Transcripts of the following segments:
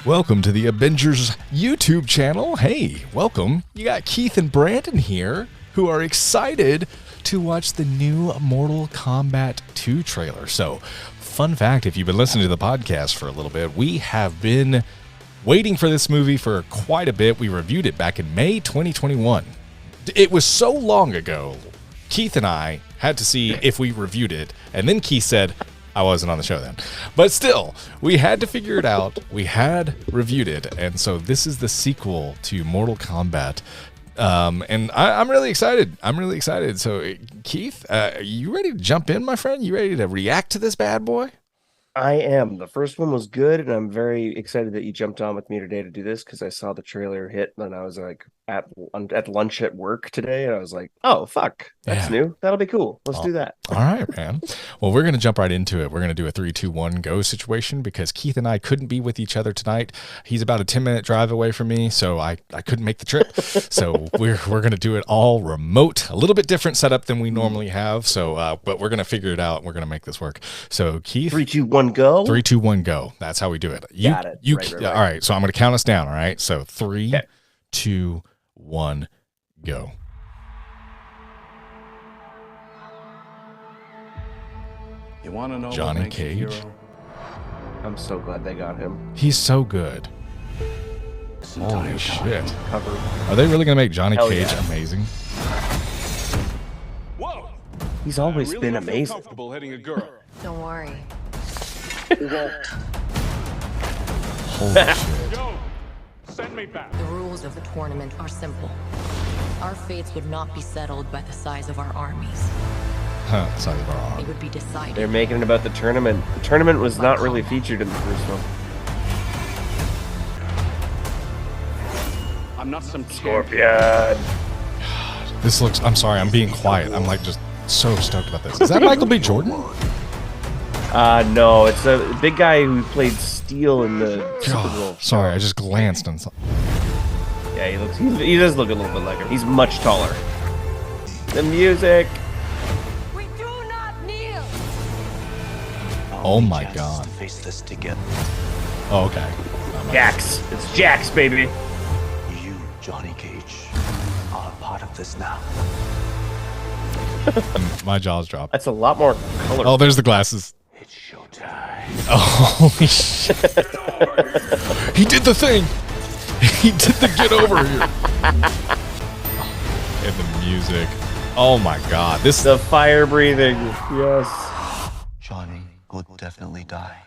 Welcome to the Abingers YouTube channel. Hey, welcome. You got Keith and Brandon here who are excited to watch the new Mortal Kombat 2 trailer. So, fun fact, if you've been listening to the podcast for a little bit, we have been waiting for this movie for quite a bit. We reviewed it back in May 2021. It was so long ago, Keith and I had to see if we reviewed it, and then Keith said, I wasn't on the show then. But still, we had to figure it out. We had reviewed it. And so this is the sequel to Mortal Kombat. And I'm really excited. I'm really excited. So, Keith, you ready to jump in, my friend? You ready to react to this bad boy? I am. The first one was good, and I'm very excited that you jumped on with me today to do this because I saw the trailer hit, and I was like at lunch at work today, and I was like, "Oh fuck, that's new. That'll be cool. Let's do that." All right, man. Well, we're gonna jump right into it. We're gonna do a 3, 2, 1 go situation because Keith and I couldn't be with each other tonight. He's about a 10-minute drive away from me, so I couldn't make the trip. So we're gonna do it all remote, a little bit different setup than we normally have. So, but we're gonna figure it out. We're gonna make this work. So, Keith, 3, 2, 1, go. 3, 2, 1, go. That's how we do it. Got it. Right. All right. So I'm gonna count us down. All right. So 3, 2, 1, go. You want to know Johnny Cage. I'm so glad they got him. He's so good. Holy shit. Covered. Are they really gonna make Johnny Cage amazing? Whoa! He's always been amazing. Comfortable hitting a girl. Don't worry. Holy shit. Go! Send me back. The rules of the tournament are simple. Our fates would not be settled by the size of our armies. Size of our arm. They would be decided. They're making it about the tournament. The tournament was not really featured in the first one. I'm not some Scorpion. This looks. I'm sorry. I'm being quiet. I'm like just so stoked about this. Is that Michael B. Jordan? No, it's a big guy who played Steel in the Super Bowl. Sorry, I just glanced and saw. Yeah, he does look a little bit like him. He's much taller. The music. We do not kneel. Oh my god. Face this together. Oh, okay. Jax. It's Jax, baby. You, Johnny Cage, are a part of this now. My jaw's dropped. That's a lot more color. Oh, there's the glasses. It's showtime. Oh, holy shit. He did the thing. He did the get over here. And the music. Oh my god. This The fire breathing. Yes. Johnny will definitely die.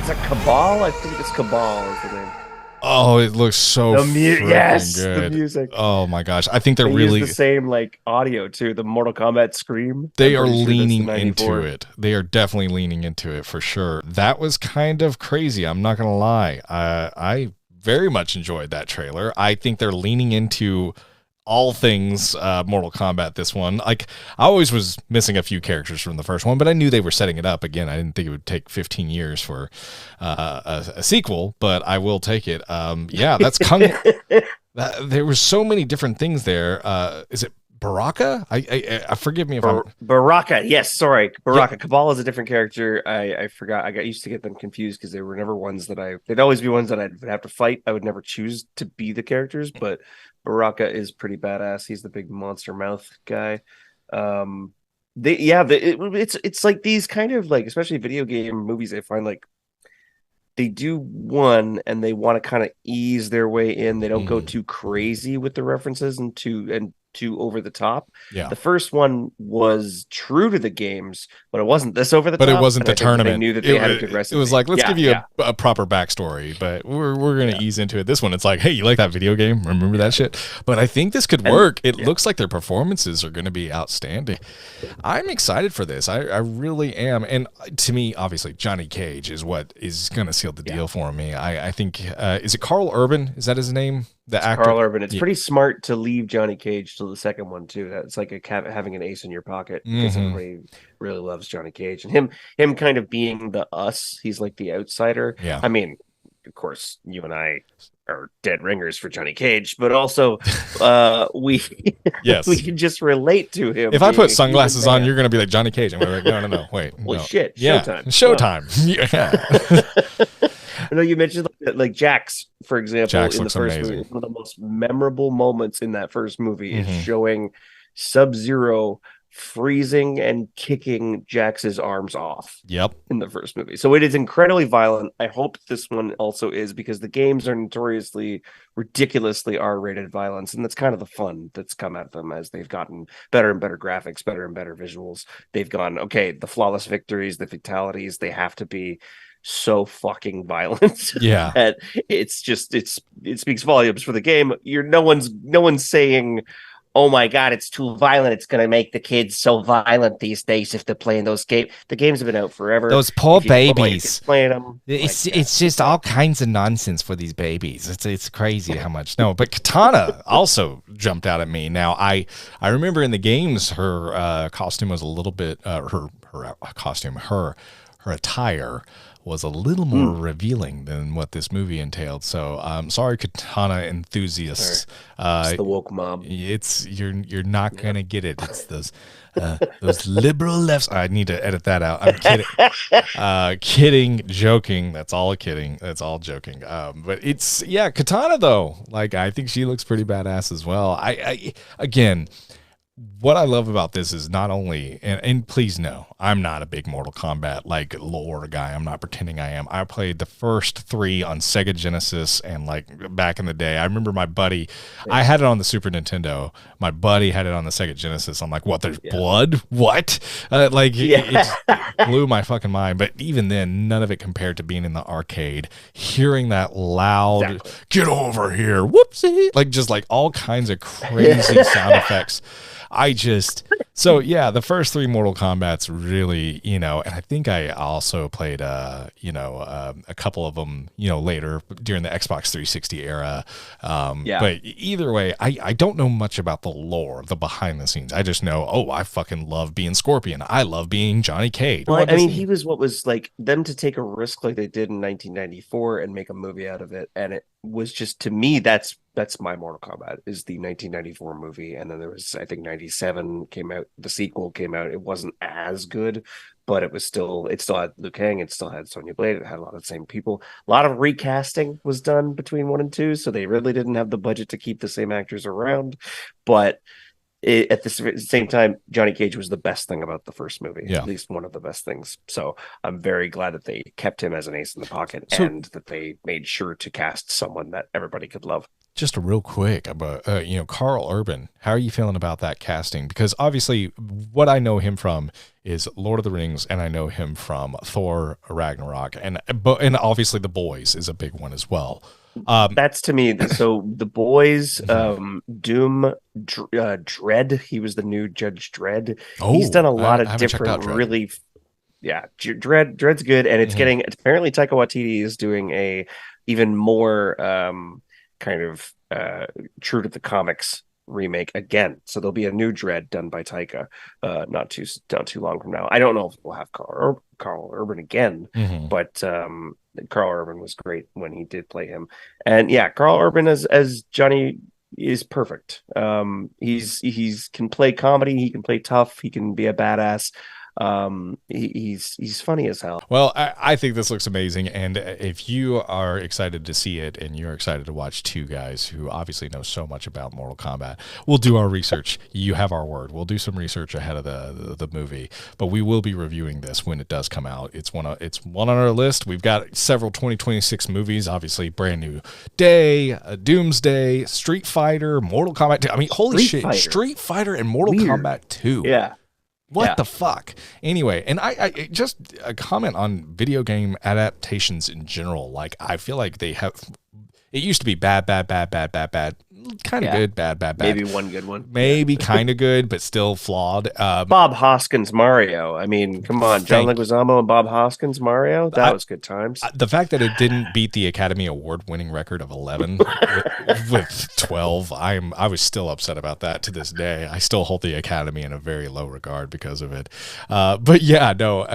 Is it Cabal? I think it's Cabal is the name. Oh, it looks so Yes, good. the music. Oh my gosh. I think they're They really use the same like audio too. The Mortal Kombat scream. they I'm are pretty sure that's the leaning 94. into it. They are definitely leaning into it for sure. That was kind of crazy. I'm not gonna lie. I very much enjoyed that trailer. I think they're leaning into all things Mortal Kombat this one. Like, I always was missing a few characters from the first one, but I knew they were setting it up. Again, I didn't think it would take 15 years for a sequel, but I will take it. Yeah, that's Kung. There were so many different things there. Is it Baraka? I forgive me if I'm... Baraka. Yes, sorry. Baraka. Yeah. Cabal is a different character. I forgot. I got used to get them confused because they were never ones that they'd always be ones that I'd have to fight. I would never choose to be the characters, but Baraka is pretty badass. He's the big monster mouth guy. It's like these kind of like, especially video game movies, I find like they do one and they want to kind of ease their way in. They don't go too crazy with the references and too over the top. Yeah. The first one was true to the games, but it wasn't this over the top. But it wasn't the tournament. They knew that they had a good recipe. It was like, let's give you a proper backstory, but we're going to ease into it. This one, it's like, hey, you like that video game? Remember that shit? But I think this could work. It looks like their performances are going to be outstanding. I'm excited for this. I really am. And to me, obviously, Johnny Cage is what is going to seal the deal for me. I think, is it Carl Urban? Is that his name? The actor? Carl Urban. It's pretty smart to leave Johnny Cage till the second one too. That's like having an ace in your pocket because everybody really loves Johnny Cage and him kind of being the us. He's like the outsider. Yeah. I mean, of course, you and I are dead ringers for Johnny Cage, but also we Yes. we can just relate to him. If I being put a sunglasses human on, man. you're going to be like Johnny Cage. I'm going to be like, no, wait. Well, no. shit, Yeah. Showtime. Yeah. I know you mentioned like Jax, for example, Jax in the looks first amazing. movie. One of the most memorable moments in that first movie is Mhm. showing Sub-Zero freezing and kicking Jax's arms off Yep. in the first movie. So it is incredibly violent. I hope this one also is, because the games are notoriously ridiculously R-rated violence, and that's kind of the fun that's come at them as they've gotten better and better graphics, better and better visuals. They've gone, okay, the flawless victories, the fatalities, they have to be so fucking violent. Yeah. That it speaks volumes for the game. No one's saying, oh my god, it's too violent, it's going to make the kids so violent these days if they're playing those games. The games have been out forever. Those poor If you put, like, babies. kids playing them, It's just all kinds of nonsense for these babies. It's crazy how much. No, but Katana also jumped out at me. Now I remember in the games her costume was a little bit her costume her attire was a little more revealing than what this movie entailed. So sorry, Katana enthusiasts. it's the woke mob. You're not gonna get it. It's those liberal lefts. I need to edit that out. I'm kidding. Kidding, joking. That's all kidding. That's all joking. But it's Katana though. Like I think she looks pretty badass as well. I again. What I love about this is not only, and please know, I'm not a big Mortal Kombat like lore guy. I'm not pretending I am. I played the first 3 on Sega Genesis, and like back in the day, I remember my buddy, I had it on the Super Nintendo. My buddy had it on the Sega Genesis. I'm like, what? There's blood? What? It blew my fucking mind. But even then, none of it compared to being in the arcade, hearing that loud, get over here, whoopsie, just all kinds of crazy sound effects. The first 3 Mortal Kombats really, and I think I also played, a couple of them, later during the Xbox 360 era. But either way, I don't know much about the lore, the behind the scenes. I just know, I fucking love being Scorpion. I love being Johnny Cage. Well, I mean, he was what was like them to take a risk like they did in 1994 and make a movie out of it. And it was just, to me, that's my Mortal Kombat is the 1994 movie. And then there was, I think 97 came out. The sequel came out. It wasn't as good, but it still had Liu Kang. It still had Sonya Blade. It had a lot of the same people. A lot of recasting was done between 1 and 2. So they really didn't have the budget to keep the same actors around. But at the same time, Johnny Cage was the best thing about the first movie, at least one of the best things. So I'm very glad that they kept him as an ace in the pocket and that they made sure to cast someone that everybody could love. Just a real quick about, Carl Urban. How are you feeling about that casting? Because obviously what I know him from is Lord of the Rings, and I know him from Thor Ragnarok, and obviously The Boys is a big one as well. That's to me. So The Boys, Doom, Dredd. He was the new Judge Dredd. He's done a lot of different, really. Yeah, Dredd's good, and it's getting. Apparently, Taika Waititi is doing a even more kind of true to the comics remake again. So there'll be a new Dredd done by Taika, not too long from now. I don't know if we'll have Carl Urban again, but Carl Urban was great when he did play him. And Carl Urban as Johnny is perfect. He's can play comedy, he can play tough, he can be a badass. He's funny as hell. Well, I think this looks amazing, and if you are excited to see it and you're excited to watch 2 guys who obviously know so much about Mortal Kombat, we'll do our research. You have our word. We'll do some research ahead of the movie, but we will be reviewing this when it does come out. It's one on our list. We've got several 2026 movies, obviously Brand New Day, Doomsday, Street Fighter, Mortal Kombat 2. I mean, holy shit, Street Fighter and Mortal Kombat 2. Yeah. What the fuck? Anyway, and I just a comment on video game adaptations in general. Like, I feel like they have, it used to be bad. kind of Yeah. good, bad. Maybe one good one. Maybe kind of good, but still flawed. Bob Hoskins Mario. I mean, come on, John Thank- Leguizamo and Bob Hoskins Mario. That was good times. The fact that it didn't beat the Academy Award winning record of 11 with 12, I was still upset about that to this day. I still hold the Academy in a very low regard because of it. But yeah, no,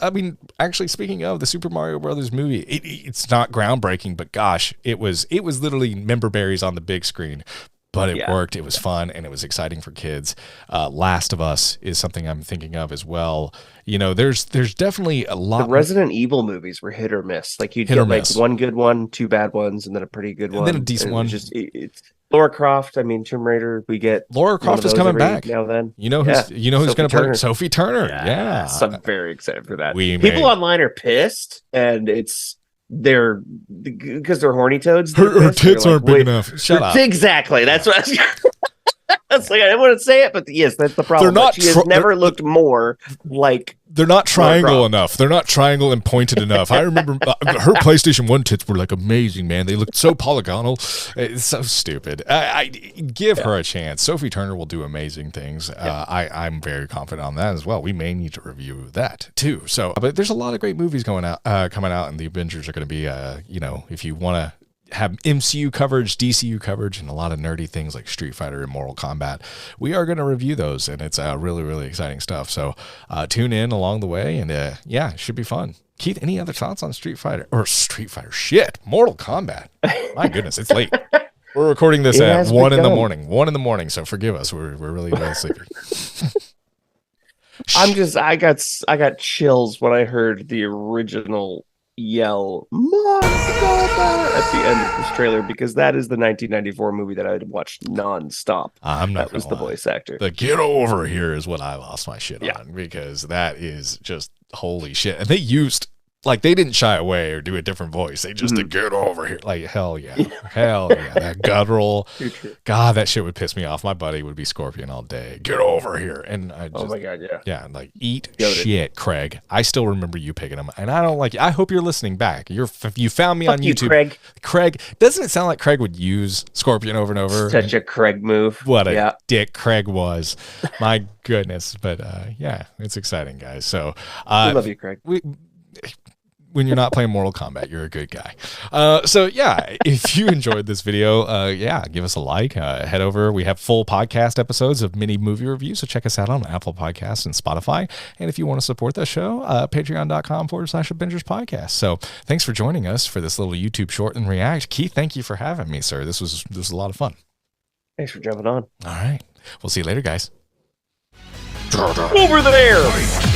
I mean, actually, speaking of the Super Mario Brothers movie, it's not groundbreaking, but gosh, it was literally member berries on the big screen. But it worked. It was fun, and it was exciting for kids. Last of Us is something I'm thinking of as well. You know, there's definitely a lot. The Resident Evil movies were hit or miss. Like you'd Hit get or like miss. one good one, two bad ones, and then a pretty good And one, then a decent And it one. was just it's Laura Croft. I mean, Tomb Raider. We get Laura one of Croft is those coming every back. now and then. You know who's Yeah. going to Sophie play Turner. Sophie Turner. Yeah. So I'm very excited for that. We People may- online are pissed, and they're because they're horny toads. Her they're pissed. tits They're aren't like, big "Wait, enough. Shut up. Exactly. That's what I was. That's like I didn't want to say it, but yes, that's the problem. They're not She has tr- never they're- looked more like. They're not triangle Croft. enough. They're not triangle and pointed enough. I remember her PlayStation 1 tits were like amazing, man. They looked so polygonal. It's so stupid. I give her a chance. Sophie Turner will do amazing things. I'm very confident on that as well. We may need to review that too. So, but there's a lot of great movies coming out, and the Avengers are going to be, if you want to have MCU coverage, DCU coverage, and a lot of nerdy things like Street Fighter and Mortal Kombat. We are going to review those, and it's really, really exciting stuff. So tune in along the way, and yeah, it should be fun. Keith, any other thoughts on Street Fighter? Shit, Mortal Kombat. My goodness, it's late. We're recording this It at has 1 in the begun. morning. 1 in the morning, so forgive us. We're really, really sleepy. I got chills when I heard the original yell Mortal Kombat at the end of this trailer because that is the 1994 movie that I had watched nonstop. I'm not That was gonna the lie. voice actor. The get over here is what I lost my shit Yeah. on because that is just holy shit. And they didn't shy away or do a different voice. They just Mm-hmm. get over here. Like, hell yeah. Hell yeah. That guttural. Too true. God, that shit would piss me off. My buddy would be Scorpion all day. Get over here. And I just, Oh my god, yeah. yeah, like eat Goated. shit, Craig. I still remember you picking him. And I don't like, I hope you're listening back. You found me Fuck on you, YouTube. Craig. Doesn't it sound like Craig would use Scorpion over and over? Such a Craig move. What a yeah. dick Craig was. My goodness. But yeah, it's exciting, guys. So I love you, Craig. when you're not playing Mortal Kombat, you're a good guy. So yeah, if you enjoyed this video, give us a like. Head over. We have full podcast episodes of mini movie reviews. So check us out on Apple Podcasts and Spotify. And if you want to support the show, patreon.com/Abingers podcast. So thanks for joining us for this little YouTube short and react. Keith, thank you for having me, sir. This was a lot of fun. Thanks for jumping on. All right. We'll see you later, guys. Over there.